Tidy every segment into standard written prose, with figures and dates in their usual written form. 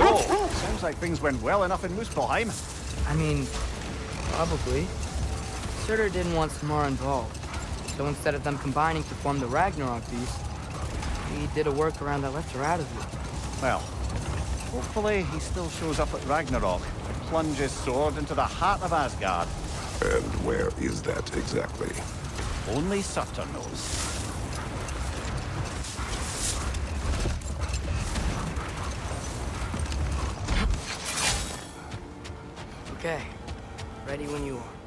Sounds like things went well enough in Muspelheim. I mean, probably. Surtur didn't want Samara involved. So instead of them combining to form the Ragnarok beast, he did a workaround that left her out of it. Well, hopefully he still shows up at Ragnarok to plunge his sword into the heart of Asgard. And where is that exactly? Only Surtur knows. Okay. Ready when you are.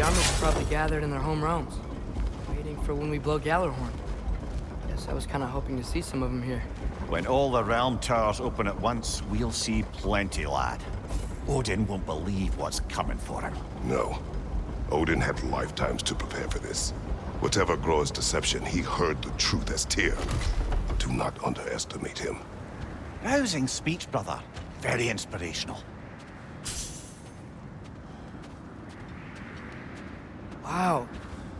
armors are probably gathered in their home realms, waiting for when we blow Gallarhorn. Guess I was kind of hoping to see some of them here. When all the realm towers open at once, we'll see plenty, lad. Odin won't believe what's coming for him. No. Odin had lifetimes to prepare for this. Whatever Groa's deception, he heard the truth as Tyr. Do not underestimate him. Rousing speech, brother. Very inspirational. Wow,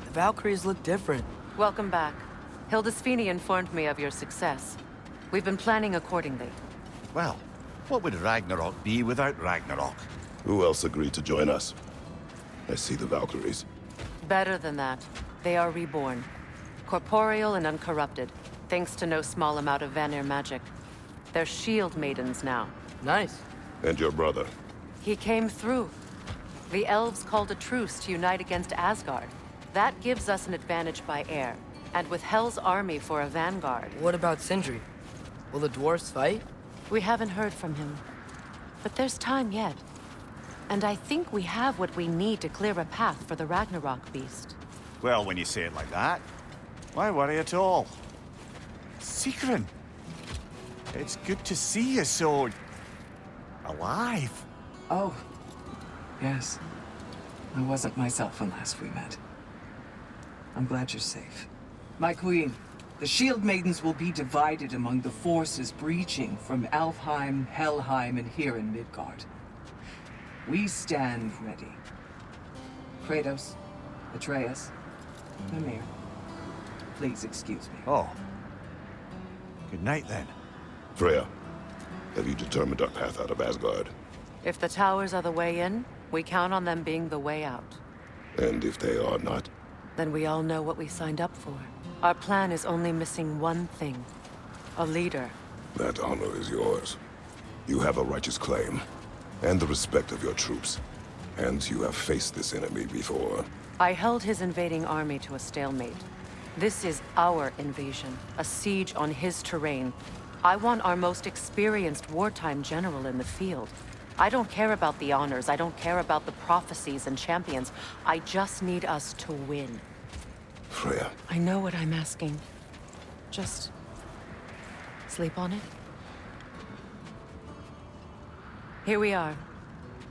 the Valkyries look different. Welcome back. Hildisvini informed me of your success. We've been planning accordingly. Well, what would Ragnarok be without Ragnarok? Who else agreed to join us? I see the Valkyries. Better than that. They are reborn. Corporeal and uncorrupted, thanks to no small amount of Vanir magic. They're shield maidens now. Nice. And your brother. He came through. The elves called a truce to unite against Asgard. That gives us an advantage by air. And with Hel's army for a vanguard. What about Sindri? Will the dwarves fight? We haven't heard from him. But there's time yet. And I think we have what we need to clear a path for the Ragnarok beast. Well, when you say it like that, why worry at all? Sigrun! It's good to see you so... alive. Oh, yes. I wasn't myself when last we met. I'm glad you're safe. My queen, the Shield Maidens will be divided among the forces breaching from Alfheim, Helheim, and here in Midgard. We stand ready. Kratos, Atreus, Mimir, please excuse me. Oh. Good night, then. Freya, have you determined our path out of Asgard? If the towers are the way in, we count on them being the way out. And if they are not? Then we all know what we signed up for. Our plan is only missing one thing. A leader. That honor is yours. You have a righteous claim, and the respect of your troops. And you have faced this enemy before. I held his invading army to a stalemate. This is our invasion, a siege on his terrain. I want our most experienced wartime general in the field. I don't care about the honors, I don't care about the prophecies and champions. I just need us to win. Freya. I know what I'm asking. Just... sleep on it? Here we are.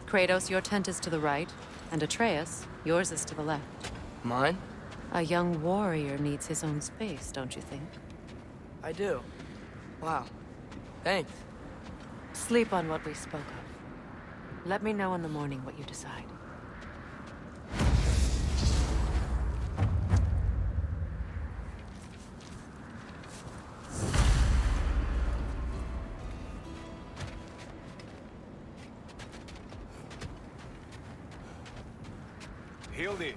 Kratos, your tent is to the right, and Atreus, yours is to the left. Mine? A young warrior needs his own space, don't you think? I do. Wow. Thanks. Sleep on what we spoke of. Let me know in the morning what you decide. Hildy.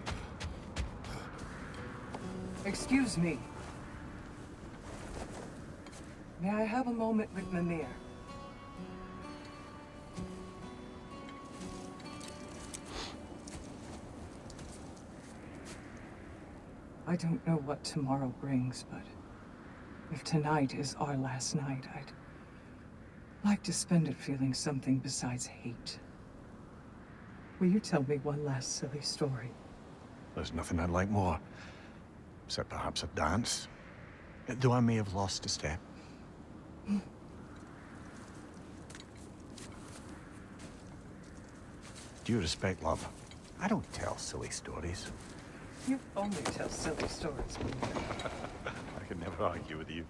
Excuse me. May I have a moment with Mimir? I don't know what tomorrow brings, but if tonight is our last night, I'd like to spend it feeling something besides hate. Will you tell me one last silly story? There's nothing I'd like more. Except perhaps a dance. Though I may have lost a step. Due respect, love. I don't tell silly stories. You only tell silly stories, Mimir. I can never argue with you.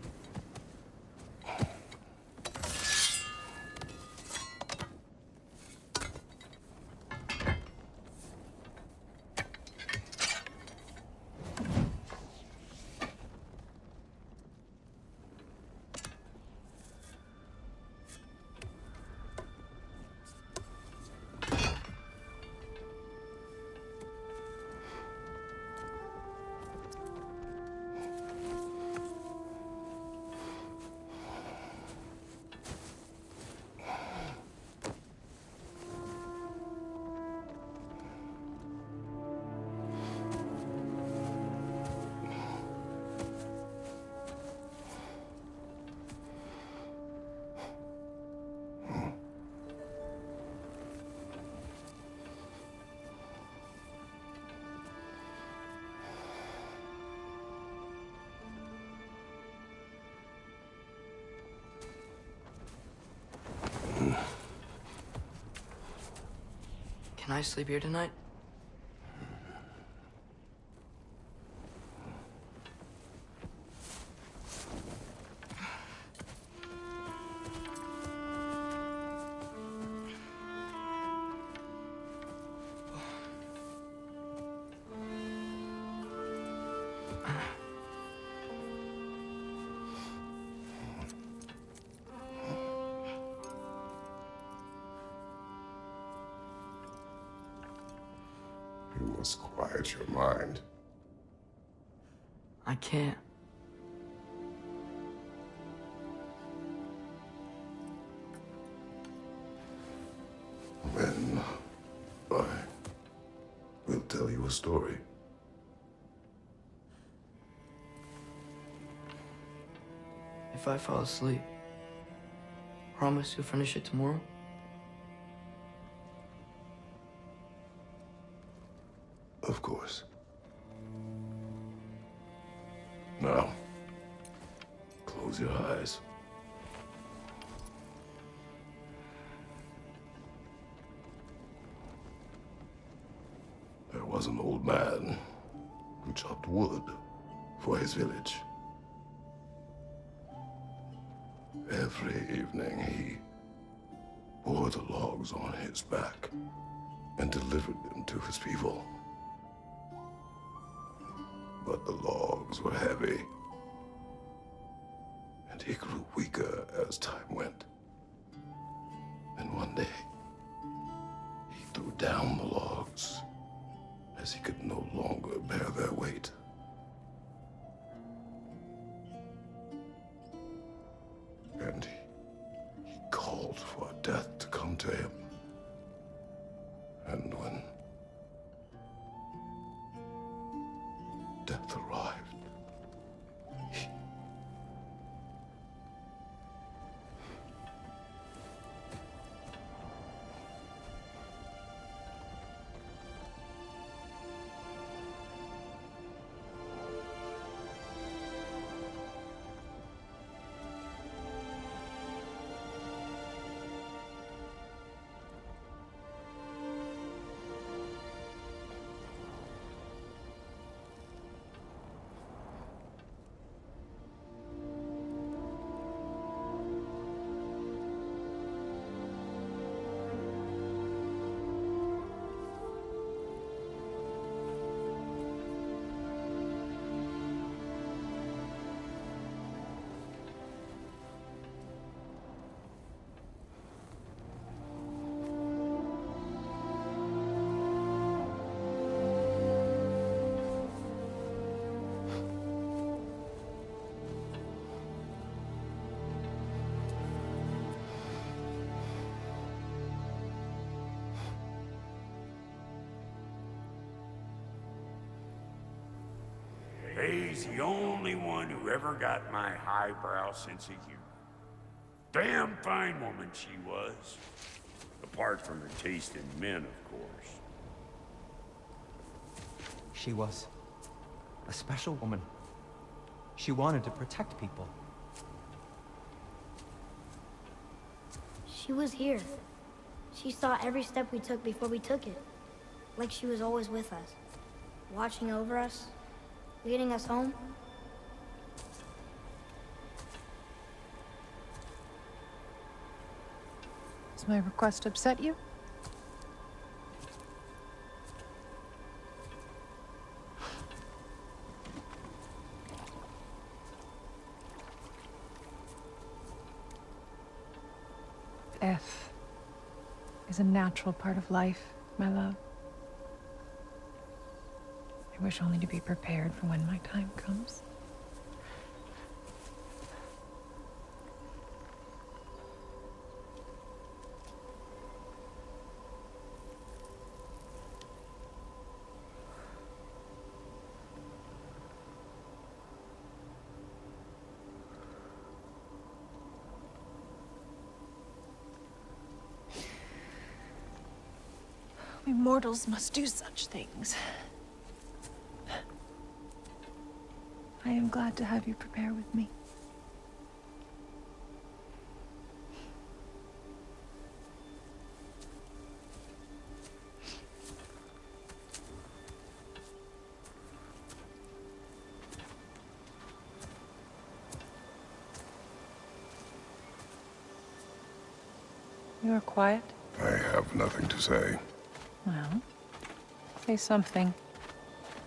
Can I sleep here tonight? You must quiet your mind. I can't. Then I will tell you a story. If I fall asleep, promise you'll finish it tomorrow? Of course. Now, close your eyes. There was an old man who chopped wood for his village. Every evening he bore the logs on his back and delivered them to his people. But the logs were heavy, and he grew weaker as time went. And one day, he threw down the logs as he could no longer bear their weight. And he called for death to come to him. And when death arrived, He's the only one who ever got my highbrow sense of humor. Damn fine woman she was. Apart from her taste in men, of course. She was a special woman. She wanted to protect people. She was here. She saw every step we took before we took it. Like she was always with us. Watching over us. Leading us home. Does my request upset you? Death is a natural part of life, my love. I wish only to be prepared for when my time comes. We mortals must do such things. I am glad to have you prepare with me. You're quiet. I have nothing to say. Well, say something.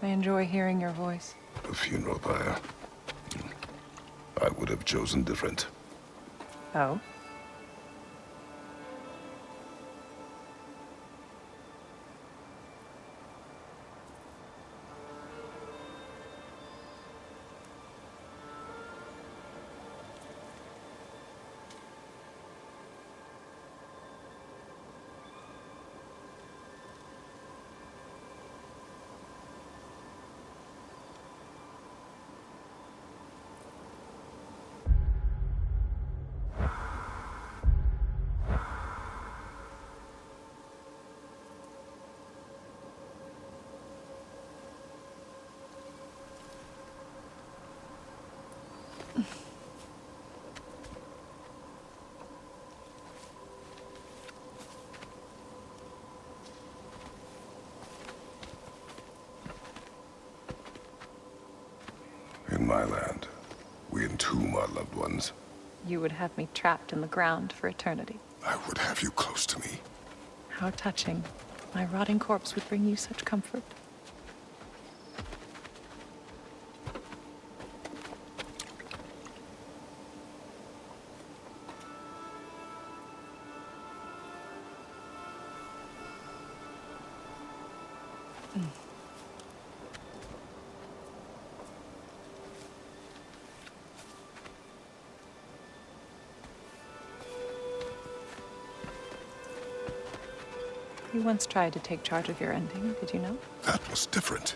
I enjoy hearing your voice. The funeral pyre. I would have chosen different. Oh? In my land, we entomb our loved ones. You would have me trapped in the ground for eternity. I would have you close to me. How touching. My rotting corpse would bring you such comfort. You once tried to take charge of your ending, did you know? That was different.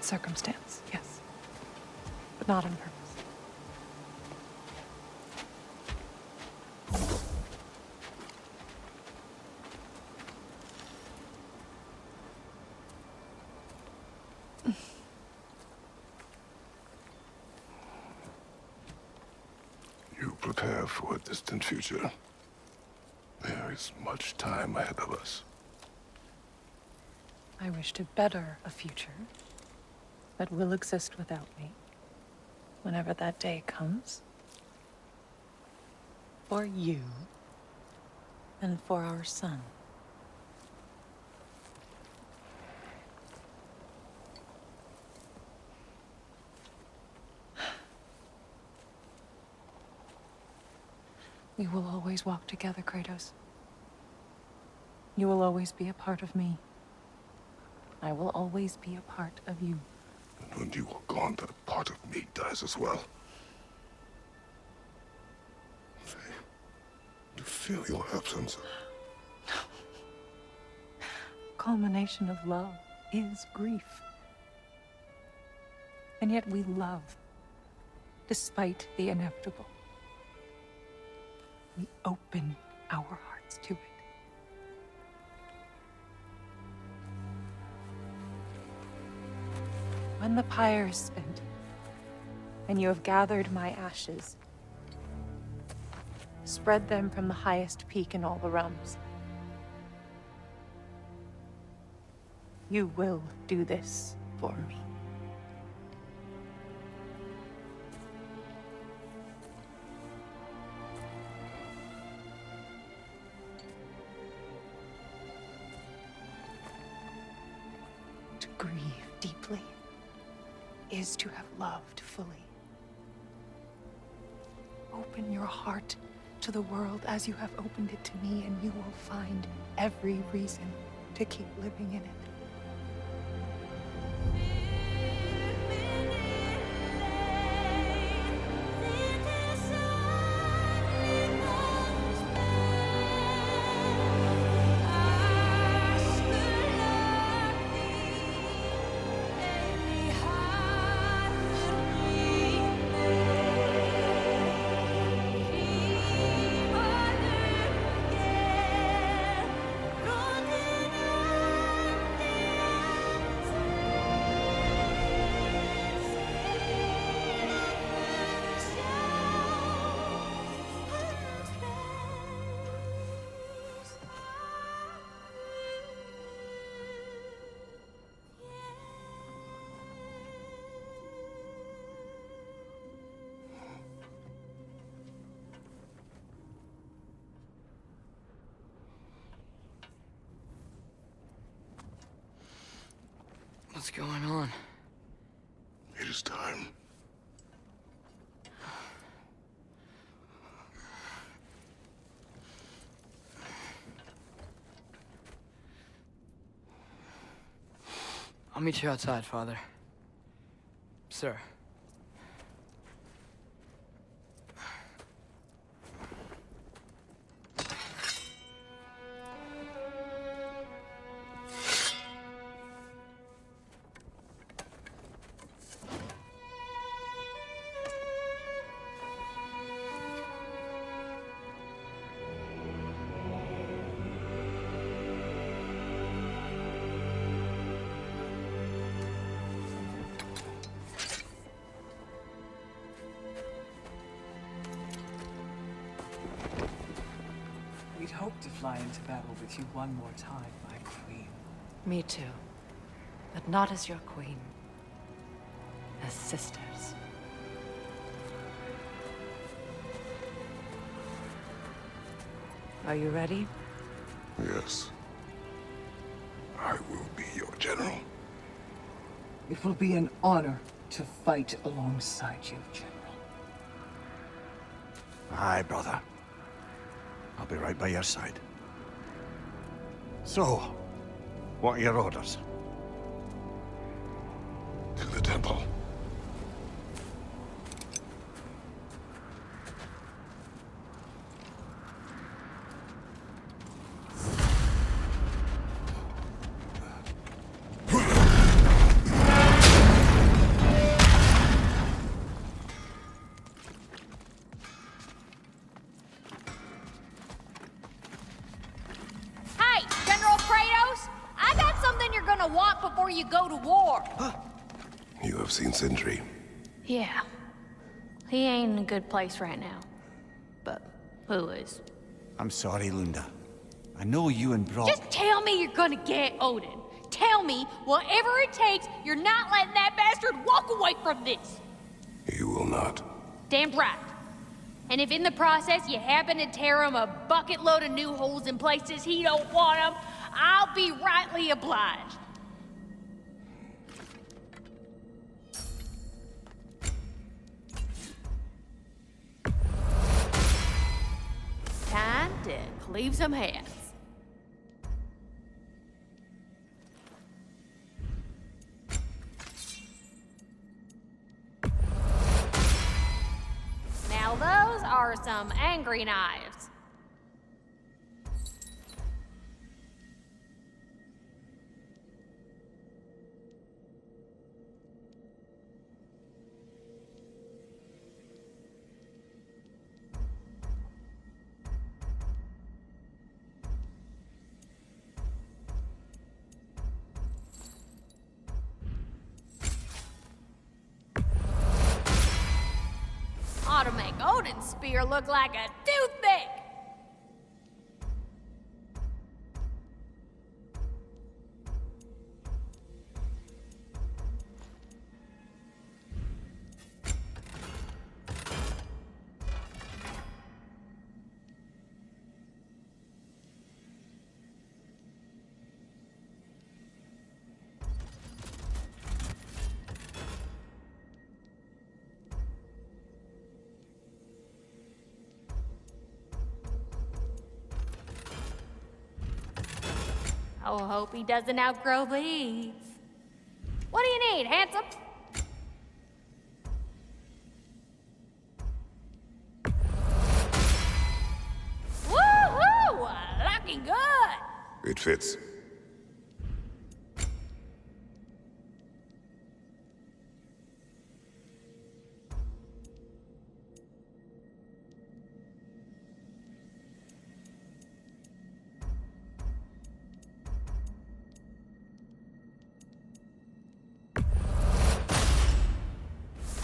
Circumstance, yes. But not on purpose. You prepare for a distant future. There is much time ahead of us. I wish to better a future that will exist without me, whenever that day comes. For you, and for our son. We will always walk together, Kratos. You will always be a part of me. I will always be a part of you. And when you are gone, that part of me dies as well. I feel your absence. Culmination of love is grief. And yet we love, despite the inevitable. We open our hearts to it. When the pyre is spent, and you have gathered my ashes, spread them from the highest peak in all the realms. You will do this for me. To grieve deeply is to have loved fully. Open your heart to the world as you have opened it to me, and you will find every reason to keep living in it. hell's going on? It is time. I'll meet you outside, Father. Sir. We'd hoped to fly into battle with you one more time, my queen. Me too. But not as your queen. As sisters. Are you ready? Yes. I will be your general. It will be an honor to fight alongside you, General. Aye, brother. I'll be right by your side. So, what are your orders? To the temple. Hey, General Kratos! I got something you're gonna want before you go to war. You have seen Sindri. Yeah. He ain't in a good place right now. But who is? I'm sorry, Lunda. I know you and Brock... Just tell me you're gonna get Odin. Tell me, whatever it takes, you're not letting that bastard walk away from this. You will not. Damn right. And if in the process you happen to tear him a bucket load of new holes in places he don't want them, I'll be rightly obliged. Time to cleave some heads. Now those are some angry knives. Ought to make Odin's spear look like a toothpick. Oh, hope he doesn't outgrow these. What do you need, handsome? Woo-hoo! Looking good! It fits.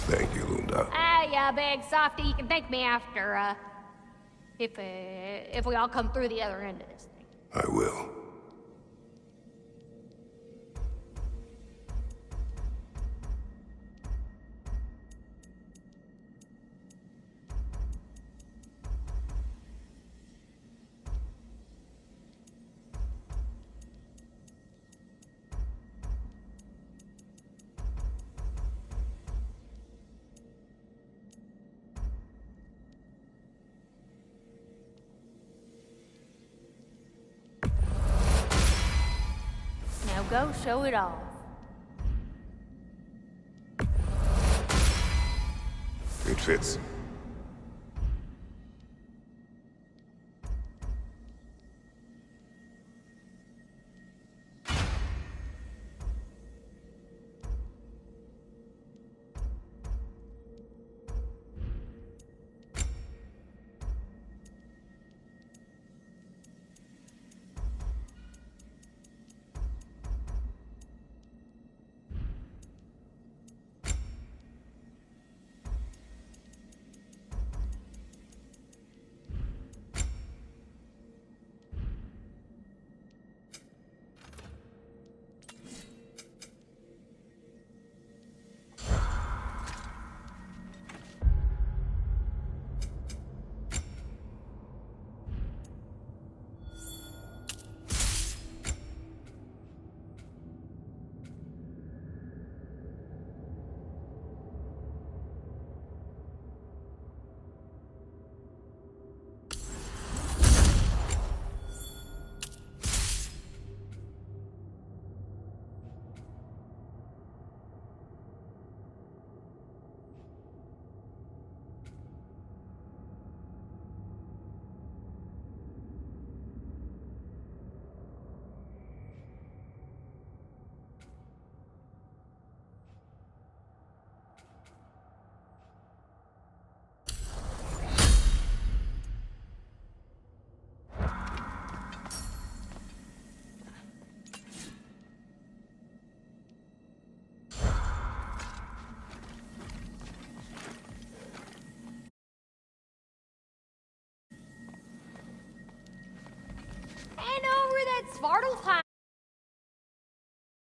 Thank you, Lunda. Ah, ya big softy, you can thank me after, if we all come through the other end of this thing. I will. go show it off. It fits. And over that Svartalfheim